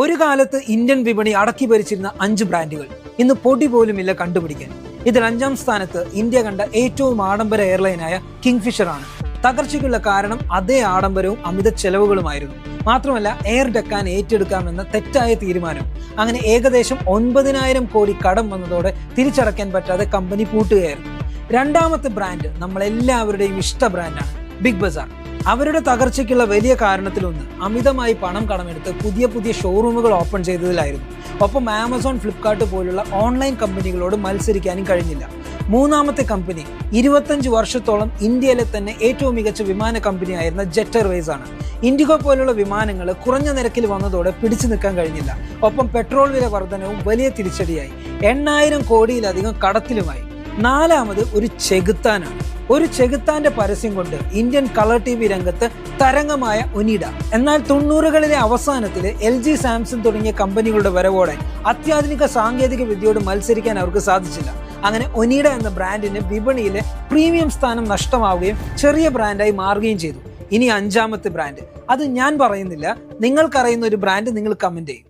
ഒരു കാലത്ത് ഇന്ത്യൻ വിപണി അടക്കി ഭരിച്ചിരുന്ന 5 ബ്രാൻഡുകൾ ഇന്ന് പൊടി പോലുമില്ല കണ്ടുപിടിക്കാൻ. ഇതിൽ 5ാം സ്ഥാനത്ത് ഇന്ത്യ കണ്ട ഏറ്റവും ആഡംബര എയർലൈനായ കിങ്ഫിഷർ ആണ്. തകർച്ചയ്ക്കുള്ള കാരണം അതേ ആഡംബരവും അമിത ചെലവുകളുമായിരുന്നു. മാത്രമല്ല എയർ ഡെക്കാൻ ഏറ്റെടുക്കാമെന്ന തെറ്റായ തീരുമാനം. അങ്ങനെ ഏകദേശം 9,000 കോടി കടം വന്നതോടെ തിരിച്ചടയ്ക്കാൻ പറ്റാതെ കമ്പനി പൂട്ടുകയായിരുന്നു. രണ്ടാമത്തെ ബ്രാൻഡ് നമ്മളെല്ലാവരുടെയും ഇഷ്ട ബ്രാൻഡാണ് ബിഗ് ബസാർ. അവരുടെ തകർച്ചയ്ക്കുള്ള വലിയ കാരണത്തിലൊന്ന് അമിതമായി പണം കടമെടുത്ത് പുതിയ ഷോറൂമുകൾ ഓപ്പൺ ചെയ്തതിലായിരുന്നു. ഒപ്പം ആമസോൺ, ഫ്ലിപ്കാർട്ട് പോലുള്ള ഓൺലൈൻ കമ്പനികളോട് മത്സരിക്കാനും കഴിഞ്ഞില്ല. മൂന്നാമത്തെ കമ്പനി 25 വർഷത്തോളം ഇന്ത്യയിലെ തന്നെ ഏറ്റവും മികച്ച വിമാന കമ്പനിയായിരുന്ന ജെറ്റ് എയർവേസ് ആണ്. ഇൻഡിഗോ പോലുള്ള വിമാനങ്ങൾ കുറഞ്ഞ നിരക്കിൽ വന്നതോടെ പിടിച്ചു നിൽക്കാൻ കഴിഞ്ഞില്ല. ഒപ്പം പെട്രോൾ വില വർധനവും വലിയ തിരിച്ചടിയായി. 8,000 കോടിയിലധികം കടത്തിലുമായി. നാലാമത് ഒരു ചെകുത്താനാണ്. ഒരു ചെകുത്താന്റെ പരസ്യം കൊണ്ട് ഇന്ത്യൻ കളർ TV രംഗത്ത് തരംഗമായ ഒനിഡ. എന്നാൽ 90കളിലെ അവസാനത്തില് LG, സാംസങ് തുടങ്ങിയ കമ്പനികളുടെ വരവോടെ അത്യാധുനിക സാങ്കേതിക വിദ്യയോട് മത്സരിക്കാൻ അവർക്ക് സാധിച്ചില്ല. അങ്ങനെ ഒനിഡ എന്ന ബ്രാൻഡിന് വിപണിയിലെ പ്രീമിയം സ്ഥാനം നഷ്ടമാവുകയും ചെറിയ ബ്രാൻഡായി മാറുകയും ചെയ്തു. ഇനി 5ാമത്തെ ബ്രാൻഡ്, അത് ഞാൻ പറയുന്നില്ല, നിങ്ങൾക്കറിയുന്ന ഒരു ബ്രാൻഡ് നിങ്ങൾ കമന്റ് ചെയ്യും.